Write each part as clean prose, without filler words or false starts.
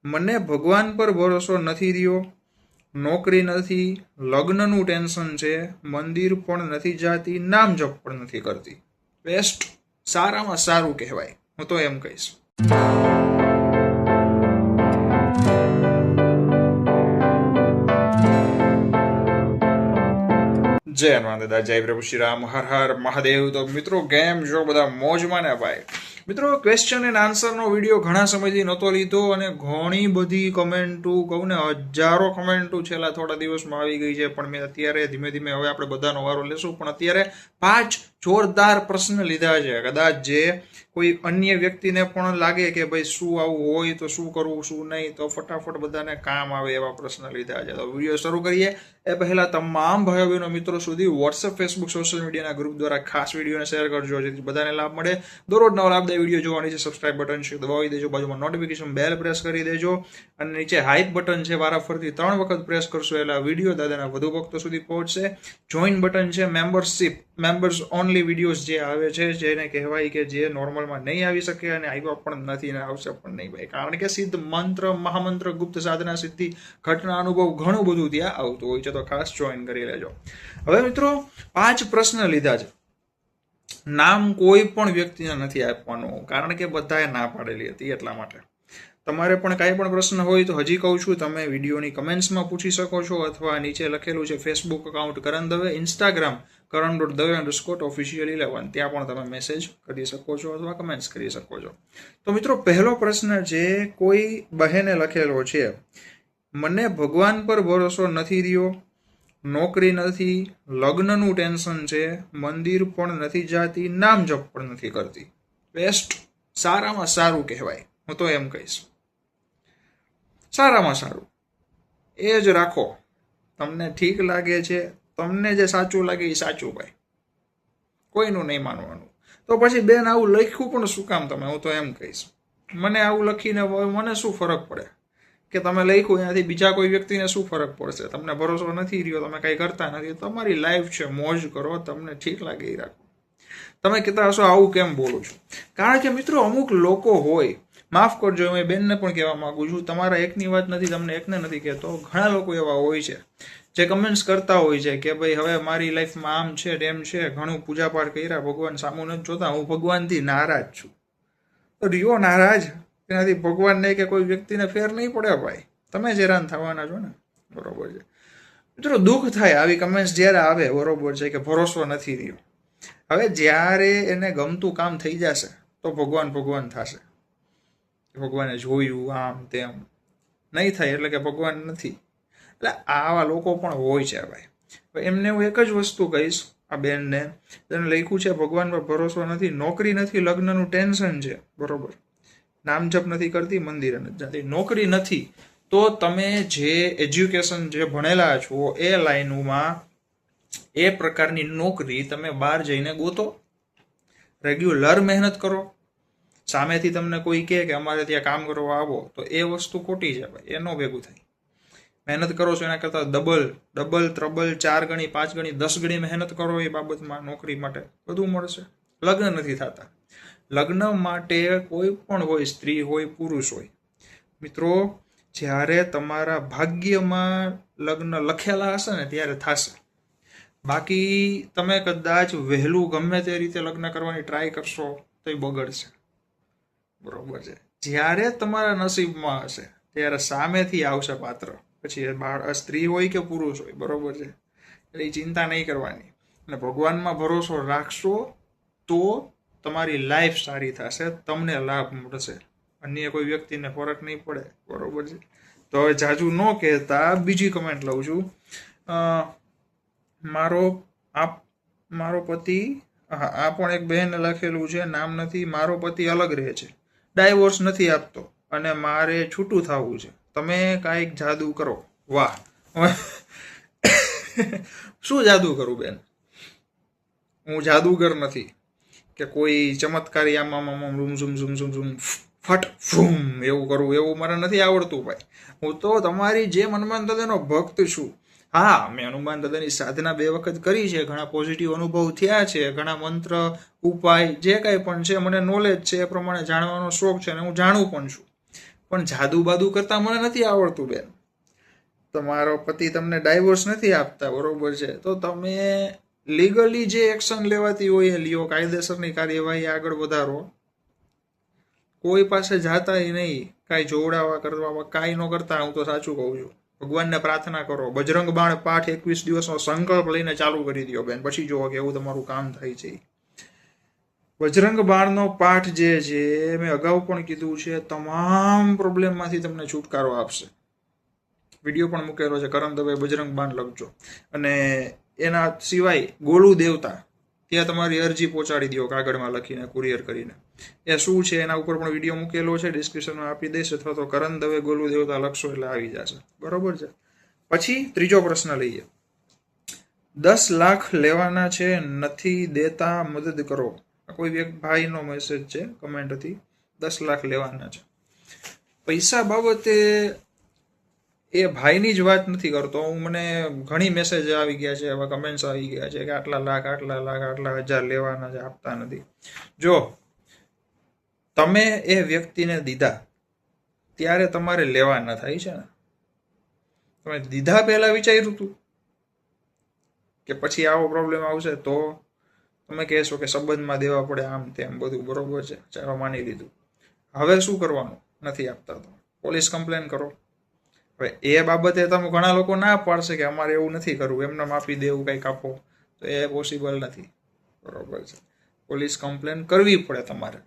મને ભગવાન પર ભરોસો નથી રહ્યો, નોકરી નથી, લગ્નનું ટેન્શન છે, મંદિર પણ નથી જાતી, નામ જપ પણ નથી કરતી. બેસ્ટ, સારામાં સારું કહેવાય, હું તો એમ કહીશ. જય હનુમાન દાદા, જય પ્રભુ શ્રી રામ, હર હર મહાદેવ. તો મિત્રો કેમ છો બધા? મોજમાં ને ભાઈ? મિત્રો ક્વેશ્ચન એન્ડ આન્સરનો વિડીયો ઘણા સમયથી નહોતો લીધો અને ઘણી બધી કમેન્ટો, કહું ને હજારો કમેન્ટો છેલ્લા થોડા દિવસમાં આવી ગઈ છે. પણ મેં અત્યારે ધીમે ધીમે હવે આપણે બધાનો વારો લેશું. પણ અત્યારે 5 જોરદાર પ્રશ્ન લીધા છે. કદાચ જે કોઈ અન્ય વ્યક્તિને પણ લાગે કે ભાઈ શું આવું હોય તો શું કરવું શું નહીં, તો ફટાફટ બધાને કામ આવે એવા પ્રશ્ન લીધા છે. તો વિડીયો શરૂ કરીએ એ પહેલા તમામ ભાઈઓ બહેનો મિત્રો સુધી વોટ્સએપ, ફેસબુક, સોશિયલ મીડિયાના ગ્રુપ દ્વારા ખાસ વિડીયોને શેર કરજો, જેથી બધાને લાભ મળે. દરરોજ નવા લાભદાયી વિડીયો જોવાની છે. સબસ્ક્રાઇબ બટન છે દબાવી દેજો, બાજુમાં નોટિફિકેશન બેલ પ્રેસ કરી દેજો અને નીચે હાઇપ બટન છે વારાફરતી 3 વખત પ્રેસ કરશો એટલે આ વિડીયો દાદાના વધુ ભક્તો સુધી પહોંચશે. જોઈન બટન છે મેમ્બરશિપ, મેમ્બર્સ ઓનલી વિડીયોઝ જે આવે છે, જેને કહેવાય કે જે નોર્મલમાં નહીં આવી શકે અને આવ્યા પણ નથી ને આવશે પણ નહીં ભાઈ, કારણ કે સિદ્ધ મંત્ર, મહામંત્ર, ગુપ્ત સાધના, સિદ્ધિ, ઘટના, અનુભવ ઘણું બધું ત્યાં આવતું હોય છે. તો ખાસ જોઈન કરી લેજો. હવે મિત્રો 5 પ્રશ્ન લીધા છે. નામ કોઈ પણ વ્યક્તિને નથી આપવાનું, કારણ કે બધાએ ના પાડેલી હતી. એટલા માટે તમારે પણ કાંઈ પણ પ્રશ્ન હોય તો હજી કહું છું, તમે વિડીયોની કમેન્ટ્સમાં પૂછી શકો છો, અથવા નીચે લખેલું છે ફેસબુક એકાઉન્ટ કરણ દવે, ઇન્સ્ટાગ્રામ karan.dave_official11, ત્યાં પણ તમે મેસેજ કરી શકો છો અથવા કમેન્ટ્સ કરી શકો છો. તો મિત્રો પહેલો પ્રશ્ન છે, કોઈ બહેને લખેલો છે, મને ભગવાન પર ભરોસો નથી રહ્યો, નોકરી નથી, લગ્નનું ટેન્શન છે, મંદિર પણ નથી જાતી, નામ જપ પણ નથી કરતી. બેસ્ટ, સારામાં સારું કહેવાય, હું તો એમ કહીશ. સારામાં સારું એ જ રાખો. તમને ઠીક લાગે છે, તમને જે સાચું લાગે એ સાચું ભાઈ, કોઈનું નહીં માનવાનું. તો પછી બેન આવું લખ્યું પણ શું કામ તમે? હું તો એમ કહીશ, મને આવું લખીને મને શું ફરક પડે કે તમે લખ્યું એનાથી બીજા કોઈ વ્યક્તિને શું ફરક પડશે? તમને ભરોસો નથી રહ્યો, તમે કંઈ કરતા નથી, તમારી લાઈફ છે, મોજ કરો, તમને ઠીક લાગે એ રાખો. તમે કહેતા હશો આવું કેમ બોલું છું? કારણ કે મિત્રો અમુક લોકો હોય, માફ કરજો, મેં બેનને પણ કહેવા માંગુ છું, તમારા એકની વાત નથી, તમને એકને નથી કહેતો, ઘણા લોકો એવા હોય છે જે કમેન્ટ્સ કરતા હોય છે કે ભાઈ હવે મારી લાઈફમાં આમ છે તેમ છે, ઘણું પૂજાપાઠ કર્યા, ભગવાન સામું નથી જોતા, હું ભગવાનથી નારાજ છું. તો રિયો નારાજ, એનાથી ભગવાનને કે કોઈ વ્યક્તિને ફેર નહીં પડે ભાઈ, તમે જ હેરાન થવાના છો ને. બરોબર છે મિત્રો, દુઃખ થાય આવી કમેન્ટ્સ જ્યારે આવે. બરોબર છે કે ભરોસો નથી રહ્યો. હવે જ્યારે એને ગમતું કામ થઈ જશે તો ભગવાન ભગવાન થશે, ભગવાને જોયું આમ તેમ. નહીં થાય એટલે કે ભગવાન નથી. એટલે આવા લોકો પણ હોય છે ભાઈ. એમને હું એક જ વસ્તુ કહીશ, આ બેનને, તેને લખ્યું છે ભગવાન પર ભરોસો નથી, નોકરી નથી, લગ્નનું ટેન્શન છે, બરોબર, નામ જપ નથી કરતી, મંદિરે નથી જતી. નોકરી નથી તો તમે જે એજ્યુકેશન જે ભણેલા છો એ લાઈનમાં એ પ્રકારની નોકરી તમે બહાર જઈને ગોતો, રેગ્યુલર મહેનત કરો. સામેથી તમને કોઈ કહે કે અમારે ત્યાં કામ કરવા આવો, તો એ વસ્તુ ખોટી છે ભાઈ, એ ન ભેગું થાય. મહેનત કરો છો એના કરતાં ડબલ ત્રબલ 4 ગણી 5 ગણી 10 ગણી મહેનત કરો એ બાબતમાં, નોકરી માટે બધું મળશે. લગ્ન નથી થતા. લગ્ન માટે કોઈ પણ હોય, સ્ત્રી હોય, પુરુષ હોય, મિત્રો જ્યારે તમારા ભાગ્યમાં લગ્ન લખેલા હશે ને ત્યારે થશે. બાકી તમે કદાચ વહેલું ગમે તે રીતે લગ્ન કરવાની ટ્રાય કરશો તો એ બગડશે. બરોબર છે. જ્યારે તમારા નસીબમાં હશે ત્યારે સામેથી આવશે પાત્ર, પછી સ્ત્રી હોય કે પુરુષ હોય, બરોબર છે. એટલે એ ચિંતા નહીં કરવાની અને ભગવાનમાં ભરોસો રાખશો તો તમારી લાઈફ સારી થશે, તમને લાભ મળશે, અન્ય કોઈ વ્યક્તિને ફરક નહીં પડે. બરોબર છે. તો હવે જાજુ ન કહેતા બીજી કમેન્ટ લઉં છું. મારો પતિ, હા આ પણ એક બહેને લખેલું છે, નામ નથી, મારો પતિ અલગ રહે છે, ડાયવોર્સ નથી આપતો અને મારે છૂટું થવું છે, તમે કાંઈક જાદુ કરો. વાહ, શું જાદુ કરું બેન? હું જાદુગર નથી કે કોઈ ચમત્કારી આમાં room zoom zoom zoom zoom ફટ ફૂમ એવું કરવું, એવું મારે નથી આવડતું ભાઈ. હું તો તમારી જેમ હનુમાન દાદાનો ભક્ત છું. હા, મેં હનુમાન દાદાની સાધના 2 વખત કરી છે, ઘણા પોઝિટિવ અનુભવ થયા છે, ઘણા મંત્ર ઉપાય જે કાંઈ પણ છે મને નોલેજ છે, એ પ્રમાણે જાણવાનો શોખ છે અને હું જાણું પણ છું. પણ જાદુ બાદુ કરતા મને નથી આવડતું બેન. તમારો પતિ તમને ડાયવોર્સ નથી આપતા, બરોબર છે, તો તમે લીગલી જે એક્શન લેવાતી હોય એ લ્યો, કાયદેસરની કાર્યવાહી આગળ વધારો. કોઈ પાસે જાતાય નહીં, કાંઈ જોવડાવવા કરવામાં કાંઈ ન કરતા. હું તો સાચું કહું છું, ભગવાનને પ્રાર્થના કરો, બજરંગ બાણ પાઠ 21 દિવસનો સંકલ્પ લઈને ચાલુ કરી દો બેન, પછી જુઓ કે એવું તમારું કામ થાય છે. બજરંગ બાણનો પાઠ જે છે મેં અગાઉ પણ કીધું છે, તમામ પ્રોબ્લેમમાંથી તમને છુટકારો આપશે. વિડીયો પણ મૂકેલો છે, કરમ દવે બજરંગ બાણ લખજો. અને એના સિવાય ગોલુ દેવતા, ત્યાં તમારી અરજી પહોંચાડી દો કાગળમાં લખીને, કુરિયર કરીને. એ શું છે એના ઉપર પણ વિડીયો મૂકેલો છે, ડિસ્ક્રિપ્શનમાં આપી દઈશ, અથવા તો કરણ દવે ગોલુ દેવતા લખશો એટલે આવી જશે, બરોબર છે. પછી ત્રીજો પ્રશ્ન લઈએ. 10 લાખ લેવાના છે, નથી દેતા, મદદ કરો. કોઈ એક ભાઈનો મેસેજ છે, કમેન્ટ હતી. 10 લાખ લેવાના છે. પૈસા બાબતે એ ભાઈની જ વાત નથી કરતો હું, મને ઘણી મેસેજ આવી ગયા છે, એવા કમેન્ટ્સ આવી ગયા છે કે આટલા લાખ આટલા હજાર લેવાના છે, આપતા નથી. જો તમે એ વ્યક્તિને દીધા ત્યારે તમારે લેવાના થાય છે ને. તમે દીધા પહેલા વિચાર્યું હતું કે પછી આવો પ્રોબ્લેમ આવશે, તો તમે કહેશો કે સંબંધમાં દેવા પડે, આમ તેમ બધું, બરોબર છે, ચાલો માની લીધું. હવે શું કરવાનું? નથી આપતા તો પોલીસ કમ્પ્લેન કરો. હવે એ બાબતે તમે ઘણા લોકો ના પાડશે કે અમારે એવું નથી કરવું, એમને આપી દેવું કંઈક આપો, તો એ પોસિબલ નથી, બરોબર છે. પોલીસ કમ્પ્લેન કરવી પડે, તમારે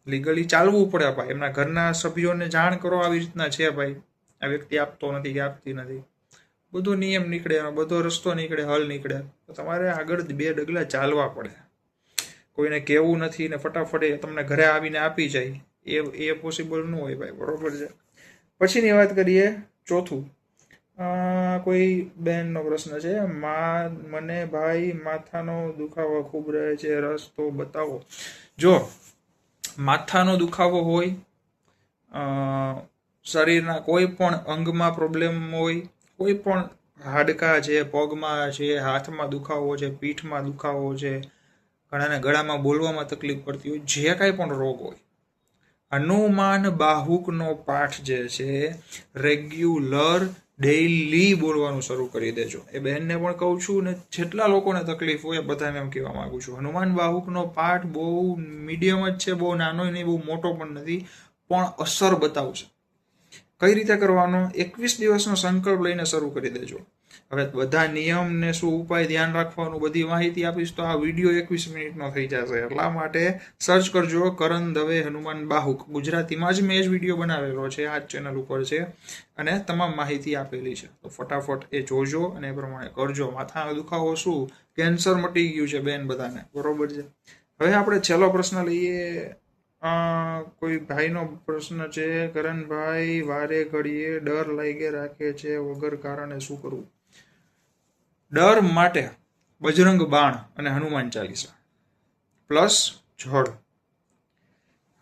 લીગલી ચાલવું પડે ભાઈ. એમના ઘરના સભ્યોને જાણ કરો, આવી રીતના છે ભાઈ, આ વ્યક્તિ આપતો નથી કે આપતી નથી, બધો નિયમ નીકળે, બધો રસ્તો નીકળે, હલ નીકળે. તો તમારે આગળ 2 ડગલા ચાલવા પડે. કોઈને કહેવું નથી ને ફટાફટ તમને ઘરે આવીને આપી જાય, એ પોસિબલ ન હોય ભાઈ, બરોબર છે. પછીની વાત કરીએ, ચોથું. કોઈ બેનનો પ્રશ્ન છે, મને ભાઈ માથાનો દુખાવો ખૂબ રહે છે, રસ્તો બતાવો. જો માથાનો દુખાવો હોય, શરીરના કોઈ પણ અંગમાં પ્રોબ્લેમ હોય, કોઈ પણ હાડકા છે, પગમાં છે, હાથમાં દુખાવો છે, પીઠમાં દુખાવો છે, ઘણાને ગળામાં બોલવામાં તકલીફ પડતી હોય, જે કાંઈ પણ રોગ હોય, હનુમાન બાહુકનો પાઠ જે છે રેગ્યુલર ડેઈલી બોલવાનું શરૂ કરી દેજો. એ બહેનને પણ કહું છું, ને જેટલા લોકોને તકલીફ હોય બધાને એમ કહેવા માંગુ છું, હનુમાન બાહુકનો પાઠ બહુ મીડિયમ જ છે, બહુ નાનો નહીં, બહુ મોટો પણ નથી, પણ અસર બતાવશે. કઈ રીતે કરવાનો? 21 દિવસનો સંકલ્પ લઈને શરૂ કરી દેજો. હવે બધા નિયમ ને શું ઉપાય ધ્યાન રાખવાનું, બધી માહિતી આપીશ તો આ વિડીયો 21 મિનિટનો થઈ જશે. એટલા માટે સર્ચ કરજો કરણ દવે હનુમાન બાહુક. ગુજરાતીમાં જ મેં જ વિડીયો બનાવેલો છે, આ જ ચેનલ ઉપર છે, અને તમામ માહિતી આપેલી છે. તો ફટાફટ એ જોજો અને એ પ્રમાણે કરજો. માથાનો દુખાવો શું, કેન્સર મટી ગયું છે બેન બધાને, બરોબર છે. હવે આપણે છેલ્લો પ્રશ્ન લઈએ. કોઈ ભાઈનો પ્રશ્ન છે, કરણભાઈ વારે ઘડીએ ડર લાગે રાખે છે, વગર કારણે શું કરવું? ડર માટે બજરંગ બાણ અને હનુમાન ચાલીસા પ્લસ જળ.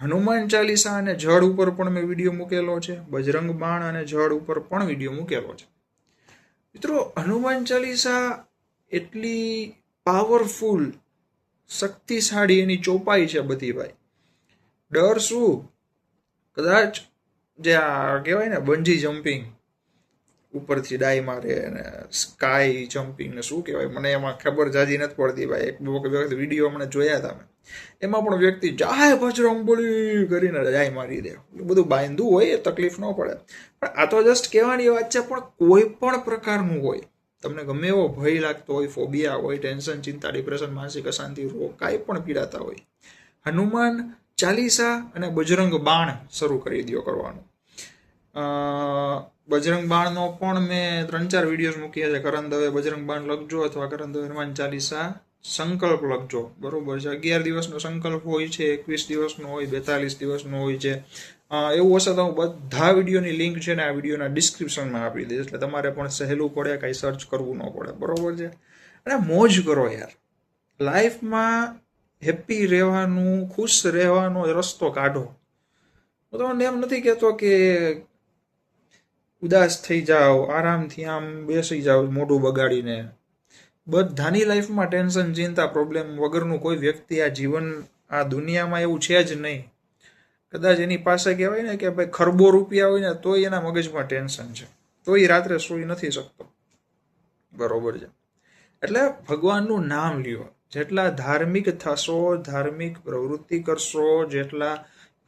હનુમાન ચાલીસા અને જળ ઉપર પણ મેં વિડીયો મૂકેલો છે, બજરંગ બાણ અને જળ ઉપર પણ વિડીયો મૂકેલો છે. મિત્રો, હનુમાન ચાલીસા એટલી પાવરફુલ, શક્તિશાળી એની ચોપાઈ છે બધી ભાઈ. ડર શું? કદાચ જે આ કહેવાય ને બંજી જમ્પિંગ, ઉપરથી ડાઈ મારે અને સ્કાય જમ્પિંગ ને શું કહેવાય, મને એમાં ખબર જાજી નથી પડતી ભાઈ. એક વખત વિડીયો મને જોયા હતા મેં, એમાં પણ વ્યક્તિ જાય બજરંગબલી કરીને ડાઈ મારી દે. બધું બાંધવું હોય, તકલીફ ન પડે. પણ આ તો જસ્ટ કહેવાની વાત છે. પણ કોઈ પણ પ્રકારનું હોય, તમને ગમે એવો ભય લાગતો હોય, ફોબિયા હોય, ટેન્શન, ચિંતા, ડિપ્રેશન, માનસિક અશાંતિ, રોગ, કાંઈ પણ પીડાતા હોય, હનુમાન ચાલીસા અને બજરંગ બાણ શરૂ કરી દો કરવાનું. બજરંગ બાણનો પણ મેં 3-4 વિડીયોઝ મૂક્યા છે. કરણ દવે બજરંગ બાણ લખજો, અથવા કરણ દવે હનુમાન ચાલીસા સંકલ્પ લખજો, બરોબર છે. 11 દિવસનો સંકલ્પ હોય છે, 21 દિવસનો હોય, 42 દિવસનો હોય છે. એવું હશે તો હું બધા વિડીયોની લિંક છે ને આ વિડીયોના ડિસ્ક્રિપ્શનમાં આપી દઈશ, એટલે તમારે પણ સહેલું પડે, કાંઈ સર્ચ કરવું ન પડે, બરોબર છે. અને મોજ કરો યાર, લાઈફમાં હેપી રહેવાનું, ખુશ રહેવાનો રસ્તો કાઢો. હું તમને એમ નથી કહેતો કે ઉદાસ થઈ જાઓ, આરામથી આમ બેસી જાઓ મોઢું બગાડીને. બધાની લાઈફમાં ટેન્શન, ચિંતા, પ્રોબ્લેમ વગરનું કોઈ વ્યક્તિ આ જીવન, આ દુનિયામાં એવું છે જ નહીં. કદાચ એની પાસે કહેવાય ને કે ભાઈ ખરબો રૂપિયા હોય ને તોય એના મગજમાં ટેન્શન છે, તોય રાત્રે સૂઈ નથી શકતો. બરોબર છે. એટલે ભગવાનનું નામ લ્યો, જેટલા ધાર્મિક થશો, ધાર્મિક પ્રવૃત્તિ કરશો, જેટલા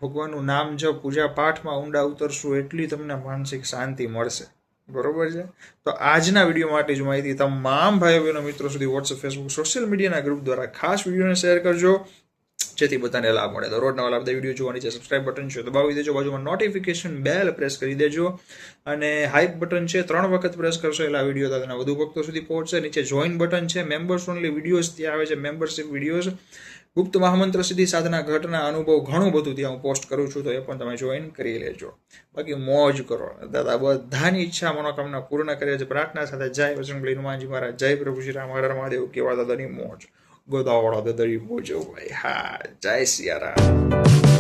ભગવાનનું નામ જો પૂજા પાઠમાં ઊંડા ઉતરશું, એટલી તમને માનસિક શાંતિ મળશે. બરોબર છે. તો આજના વિડીયો માટે જ માહિતી તમામ ભાઈઓ બહેનો મિત્રો સુધી વોટ્સઅપ, ફેસબુક, સોશિયલ મીડિયાના ગ્રુપ દ્વારા ખાસ વિડીયોને શેર કરજો, જેથી બધાને લાભ મળે. તો રોજ નવા લાભ વિડીયો જોવાની છે, સબસ્ક્રાઇબ બટન છે દબાવી દેજો, બાજુમાં નોટિફિકેશન બેલ પ્રેસ કરી દેજો, અને હાઇપ બટન છે 3 વખત પ્રેસ કરશો એટલે આ વિડીયો તમને વધુ ભક્તો સુધી પહોંચશે. નીચે જોઈન બટન છે, મેમ્બર્સ ઓનલી વિડીયોઝ ત્યાં આવે છે, મેમ્બરશિપ વિડીયોઝ, ગુપ્ત મહામંત્ર સિદ્ધિ સાધના ઘટના અનુભવ ઘણું બધું ત્યાં હું પોસ્ટ કરું છું, તો એ પણ તમે જોઈન કરી લેજો. બાકી મોજ કરો. દાદા બધાની ઈચ્છા મનોકામના પૂર્ણ કરે છે. પ્રાર્થના સાથે જય બજરંગબલી હનુમાનજી મહારાજ, જય પ્રભુ શ્રી રામ, હર મહાદેવ. કેવા દાદાની મોજ, ગોદાવાળા દાદાની મોજ ભાઈ. હા, જય સિયારામ.